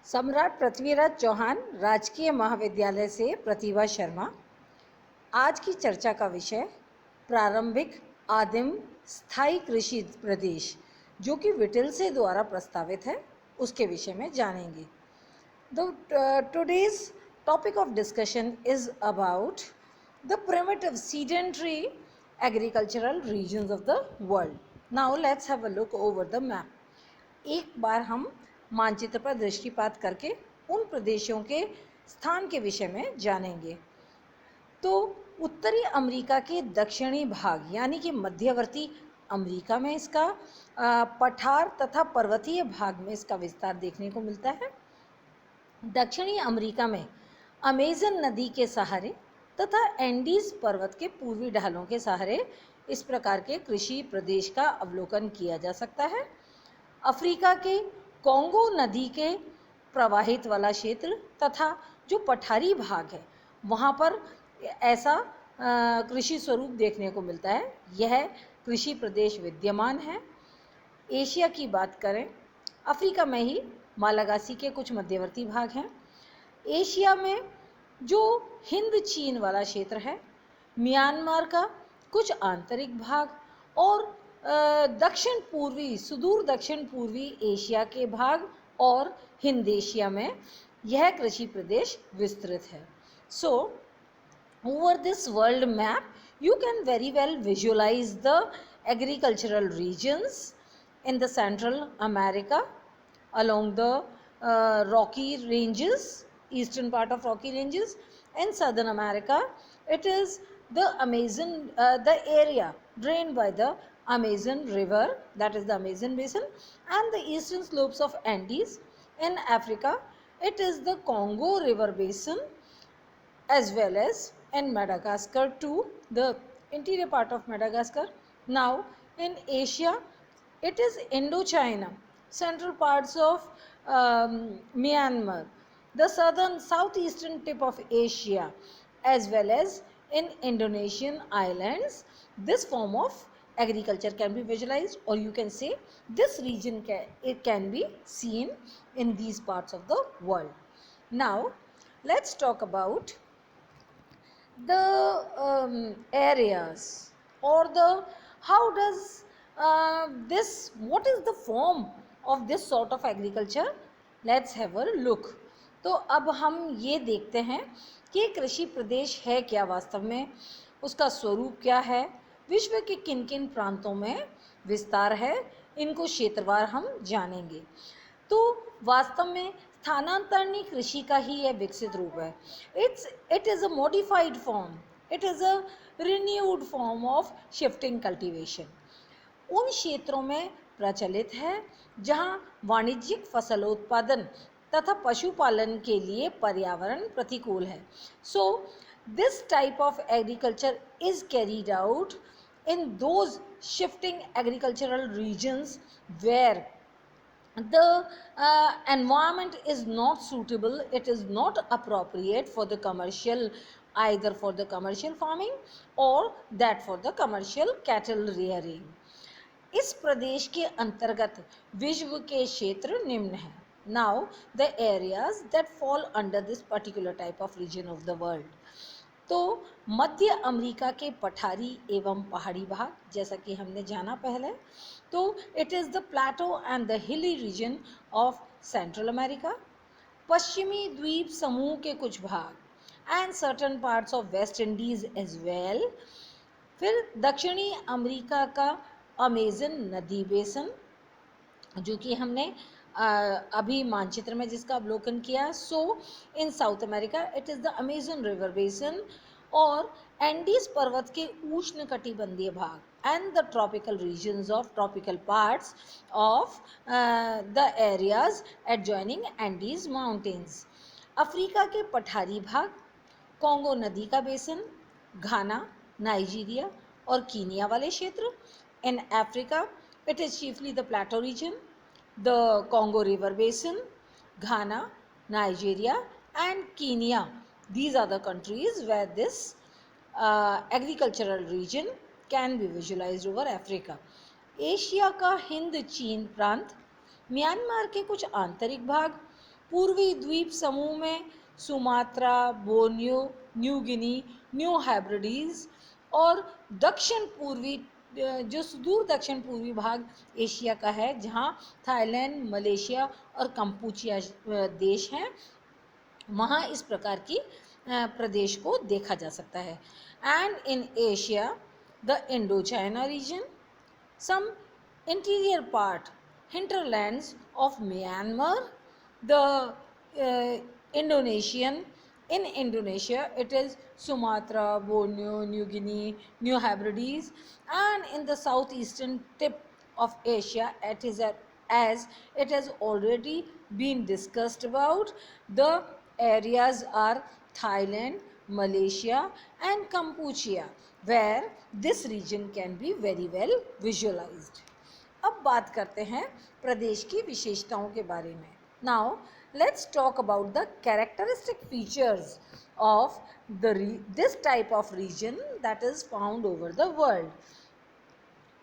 सम्राट पृथ्वीराज चौहान राजकीय महाविद्यालय से प्रतिभा शर्मा। आज की चर्चा का विषय प्रारंभिक आदिम स्थायी कृषि प्रदेश जो कि विटिल्से द्वारा प्रस्तावित है उसके विषय में जानेंगे। Today's topic of discussion is about the primitive sedentary agricultural regions of the world. Now let's have a look over the map. एक बार हम मानचित्र पर दृष्टिपात करके उन प्रदेशों के स्थान के विषय में जानेंगे। तो उत्तरी अमेरिका के दक्षिणी भाग यानी कि मध्यवर्ती अमेरिका में इसका पठार तथा पर्वतीय भाग में इसका विस्तार देखने को मिलता है। दक्षिणी अमेरिका में अमेजन नदी के सहारे तथा एंडीज पर्वत के पूर्वी ढालों के सहारे इस प्रकार के कृषि प्रदेश का अवलोकन किया जा सकता है। अफ्रीका के कोंगो नदी के प्रवाहित वाला क्षेत्र तथा जो पठारी भाग है वहाँ पर ऐसा कृषि स्वरूप देखने को मिलता है। यह कृषि प्रदेश विद्यमान है। एशिया की बात करें, अफ्रीका में ही मालागासी के कुछ मध्यवर्ती भाग हैं। एशिया में जो हिंद चीन वाला क्षेत्र है, म्यांमार का कुछ आंतरिक भाग और दक्षिण पूर्वी सुदूर दक्षिण पूर्वी एशिया के भाग और हिंद एशिया में यह कृषि प्रदेश विस्तृत है। सो over this world map you can very well visualize the agricultural regions in the Central America along the Rocky ranges, eastern part of Rocky ranges. In Southern America it is the Amazon, the area drained by the Amazon river, that is the Amazon basin, and the eastern slopes of Andes. In Africa it is the Congo river basin, as well as in Madagascar too, the interior part of Madagascar. Now in Asia it is Indochina, central parts of Myanmar, the southeastern tip of Asia, as well as in Indonesian islands. This form of agriculture can be visualized, or you can say this region can be seen in these parts of the world. Now let's talk about the areas, or the how does what is the form of this sort of agriculture. Let's have a look. तो अब हम ये देखते हैं कि कृषि प्रदेश है क्या वास्तव में, उसका स्वरूप क्या है, विश्व के किन किन प्रांतों में विस्तार है, इनको क्षेत्रवार हम जानेंगे। तो वास्तव में स्थानांतरणी कृषि का ही यह विकसित रूप है। It is a modified form, it is a renewed form of shifting cultivation. उन क्षेत्रों में प्रचलित है जहां वाणिज्यिक फसलोत्पादन तथा पशुपालन के लिए पर्यावरण प्रतिकूल है। So this type of agriculture is carried out in those shifting agricultural regions where the environment is not suitable, it is not appropriate for the commercial, either for the commercial farming or that for the commercial cattle rearing. इस प्रदेश के अंतर्गत विश्व के क्षेत्र निम्न हैं. Now the areas that fall under this particular type of region of the world. तो मध्य America के पठारी एवं पहाड़ी भाग, जैसा कि हमने जाना पहले, तो it is the plateau and the hilly region of central America, पश्चिमी द्वीप समूह के कुछ भाग and certain parts of West Indies as well. फिर दक्षिणी अमेरिका का अमेजन नदी बेसन, जो कि हमने अभी मानचित्र में जिसका अवलोकन किया। So in south America it is the Amazon river basin, और एंडीज पर्वत के उष्ण कटिबंधीय भाग and the tropical regions of tropical parts of the areas adjoining Andes mountains. Africa के पठारी भाग, कोंगो नदी का बेसन, घाना, नाइजीरिया और कीनिया वाले क्षेत्र। In Africa it is chiefly the plateau region, the Congo river basin, Ghana, Nigeria and Kenya. These are the countries where this agricultural region can be visualized over Africa. Asia का हिंद चीन प्रांत, Myanmar के कुछ आंतरिक भाग, पूर्वी द्वीप समूह में Sumatra, Borneo, New Guinea, New Hebrides और दक्षिण पूर्वी जो सुदूर दक्षिण पूर्वी भाग एशिया का है, जहाँ थाईलैंड, मलेशिया और कंपूचिया देश हैं, वहाँ इस प्रकार की प्रदेश को देखा जा सकता है. And in Asia the Indo China region, some interior part, hinterlands of Myanmar, the Indonesian, in Indonesia it is Sumatra, Borneo, New Guinea, New Hebrides, and in the southeastern tip of Asia it is as it has already been discussed about, the areas are Thailand, Malaysia and Cambodia, where this region can be very well visualized. अब बात करते हैं प्रदेश की विशेषताओं के बारे में. Now let's talk about the characteristic features of this type of region that is found over the world.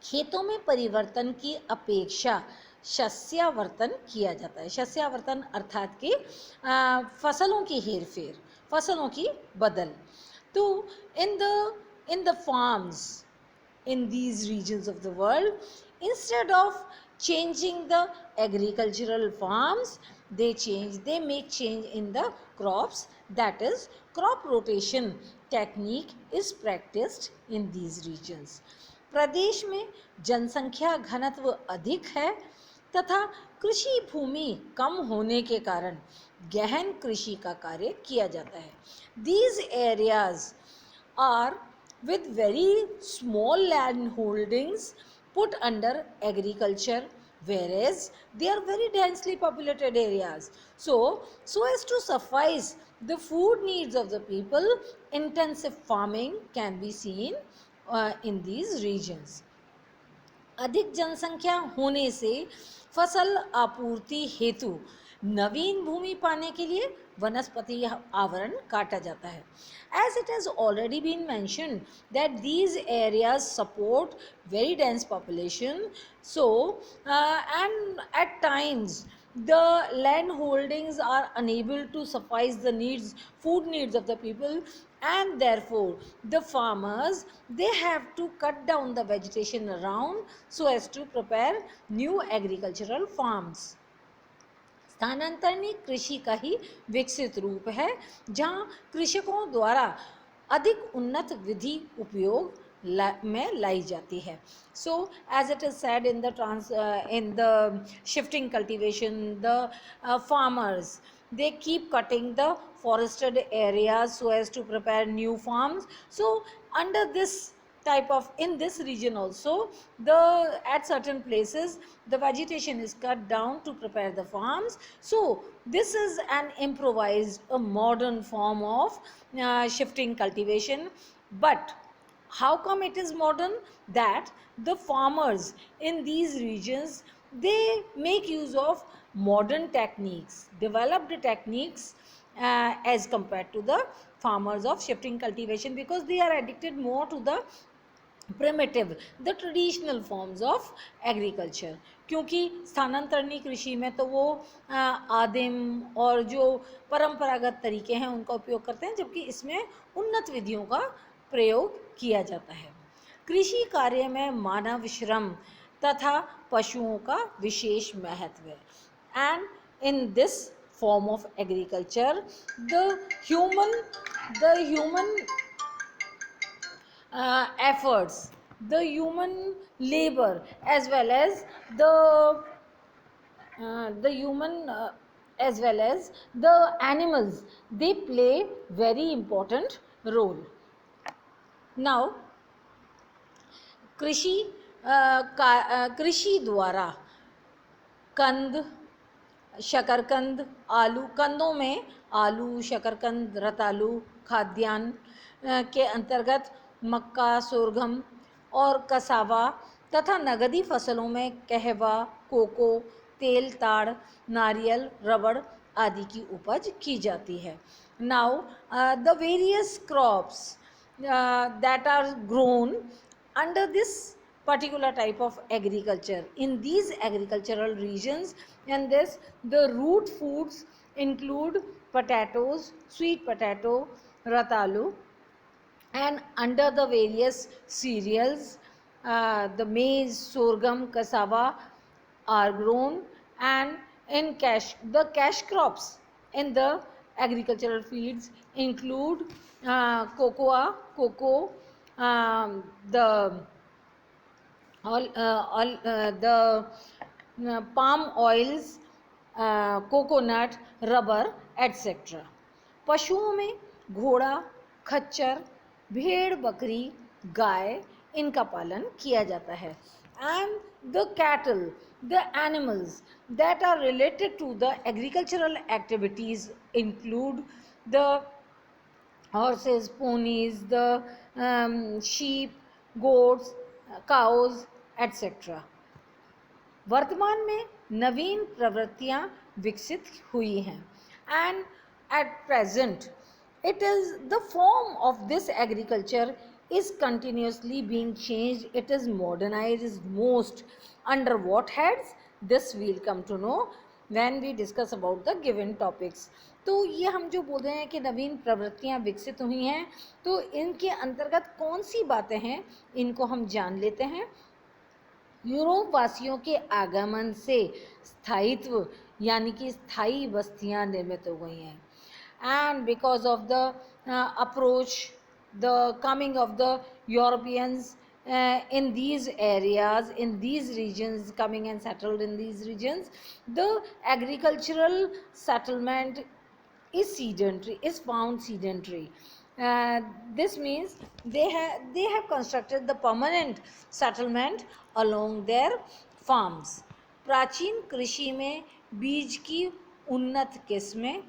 खेतों में परिवर्तन की अपेक्षा शस्यावर्तन किया जाता है. शस्यावर्तन अर्थात कि फसलों की हेरफेर, फसलों की बदल. तो in the farms in these regions of the world, instead of changing the agricultural farms, they make change in the crops, that is crop rotation technique is practiced in these regions. प्रदेश में जनसंख्या घनत्व अधिक है तथा कृषि भूमि कम होने के कारण गहन कृषि का कार्य किया जाता है. These areas are with very small land holdings put under agriculture, whereas they are very densely populated areas. So as to suffice the food needs of the people, intensive farming can be seen in these regions. अधिक जनसंख्या होने से फसल आपूर्ति हेतु नवीन भूमि पाने के लिए वनस्पति आवरण काटा जाता है. As it has already been mentioned that these areas support very dense population, so and at times the land holdings are unable to suffice the needs, food needs of the people, and therefore the farmers, they have to cut down the vegetation around so as to prepare new agricultural farms. स्थानांतरणीय कृषि का ही विकसित रूप है, जहाँ कृषकों द्वारा अधिक उन्नत विधि उपयोग में लाई जाती है. So as it is said in the shifting cultivation, the farmers, they keep cutting the forested areas so as to prepare new farms. So under this type of, in this region also, at certain places the vegetation is cut down to prepare the farms. So this is an improvised, a modern form of shifting cultivation. But how come it is modern? That the farmers in these regions, they make use of modern techniques, developed techniques as compared to the farmers of shifting cultivation, because they are addicted more to the primitive, the traditional forms of agriculture. क्योंकि स्थानांतरणीय कृषि में तो वो आदिम और जो परंपरागत तरीके हैं उनका उपयोग करते हैं, जबकि इसमें उन्नत विधियों का प्रयोग किया जाता है. कृषि कार्य में मानव श्रम तथा पशुओं का विशेष महत्व है. And in this form of agriculture the human efforts, the human labor, as well as the animals, they play very important role. Now कृषि द्वारा कंद, शकरकंद, आलू, कंदों में आलू, शकरकंद, रतालू, खाद्यान्न के अंतर्गत मक्का, सोरगम और कसावा तथा नगदी फसलों में कहवा, कोको, तेल ताड़, नारियल, रबड़ आदि की उपज की जाती है. Now the various crops that are grown under this particular type of agriculture. In these agricultural regions, and this the root foods include potatoes, sweet potato, ratalu, and under the various cereals, the maize, sorghum, cassava are grown. And in the cash crops in the agricultural fields include cocoa, the the palm oils, coconut, rubber etcetera. पशुओं में घोड़ा, खच्चर, भेड़, बकरी, गाय, इनका पालन किया जाता है. And the cattle, the animals that are related to the agricultural activities include the horses, ponies, the sheep, goats, cows, etc. वर्तमान में नवीन प्रवृत्तियां विकसित हुई हैं. And at present it is the form of this agriculture is continuously being changed. It is modernized most. Under what heads? This we'll come to know when we discuss about the given topics. तो ये हम जो बोल रहे हैं कि नवीन प्रवृत्तियां विकसित हुई हैं, तो इनके अंतर्गत कौन सी बातें हैं इनको हम जान लेते हैं. यूरोप वासियों के आगमन से स्थायित्व यानी कि स्थायी बस्तियां निर्मित हो गई हैं. And because of the approach, the coming of the Europeans in these areas, in these regions, coming and settled in these regions, the agricultural settlement is sedentary, is found sedentary. This means they have constructed the permanent settlement along their farms. प्राचीन कृषि में बीज की उन्नत किस्में,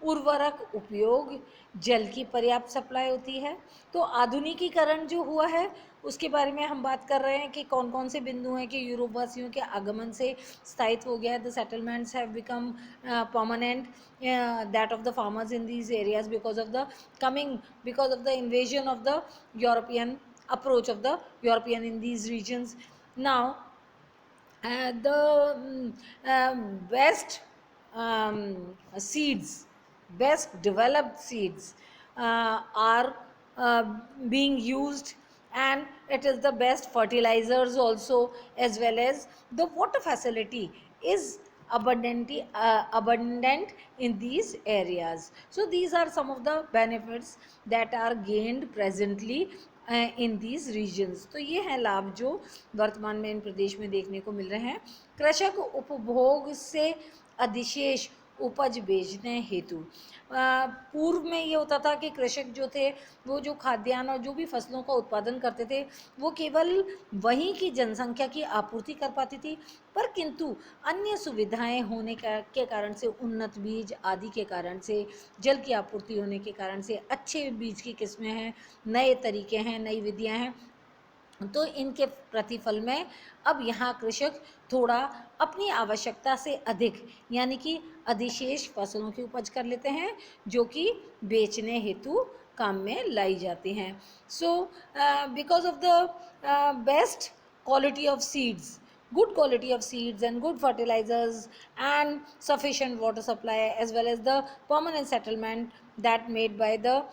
उर्वरक उपयोग, जल की पर्याप्त सप्लाई होती है. तो आधुनिकीकरण जो हुआ है उसके बारे में हम बात कर रहे हैं कि कौन कौन से बिंदु हैं कि यूरोपवासियों के आगमन से स्थायित्व हो गया है. The settlements have become permanent, that of the farmers in these areas because of the coming, because of the invasion of the European, approach of the European in these regions. Now the best seeds, best developed seeds are being used, and it is the best fertilizers also, as well as the water facility is abundant in these areas. So these are some of the benefits that are gained presently in these regions. तो ये हैं लाभ जो वर्तमान में इन प्रदेश में देखने को मिल रहे हैं. कृषक उपभोग से अधिशेष उपज बेचने हेतु, पूर्व में ये होता था कि कृषक जो थे वो जो खाद्यान्न और जो भी फसलों का उत्पादन करते थे वो केवल वहीं की जनसंख्या की आपूर्ति कर पाती थी, पर किंतु अन्य सुविधाएं होने के कारण से, उन्नत बीज आदि के कारण से, जल की आपूर्ति होने के कारण से, अच्छे बीज की किस्में हैं, नए तरीके हैं, नई विधियां हैं, तो इनके प्रतिफल में अब यहाँ कृषक थोड़ा अपनी आवश्यकता से अधिक यानी कि अधिशेष फसलों की उपज कर लेते हैं जो कि बेचने हेतु काम में लाई जाती हैं. So because of the best quality of seeds, good quality of seeds and good fertilizers and sufficient water supply, as well as the permanent settlement that made by the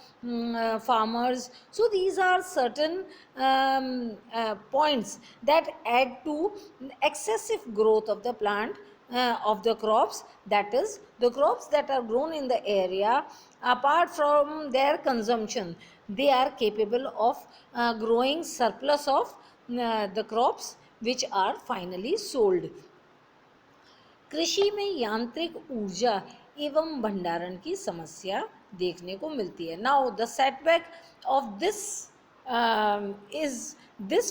farmers. So these are certain points that add to excessive growth of the plant, of the crops, that is the crops that are grown in the area. Apart from their consumption, they are capable of growing surplus of the crops which are finally sold. कृषि में यांत्रिक ऊर्जा एवं भंडारण की समस्या देखने को मिलती है. Now the setback of this is this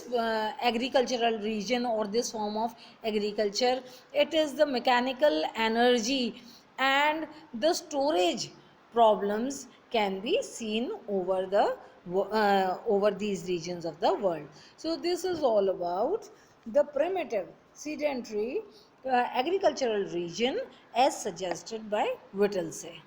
agricultural region or this form of agriculture. It is the mechanical energy and the storage problems can be seen over the over these regions of the world. So this is all about the primitive sedentary agricultural region as suggested by Whittlesey.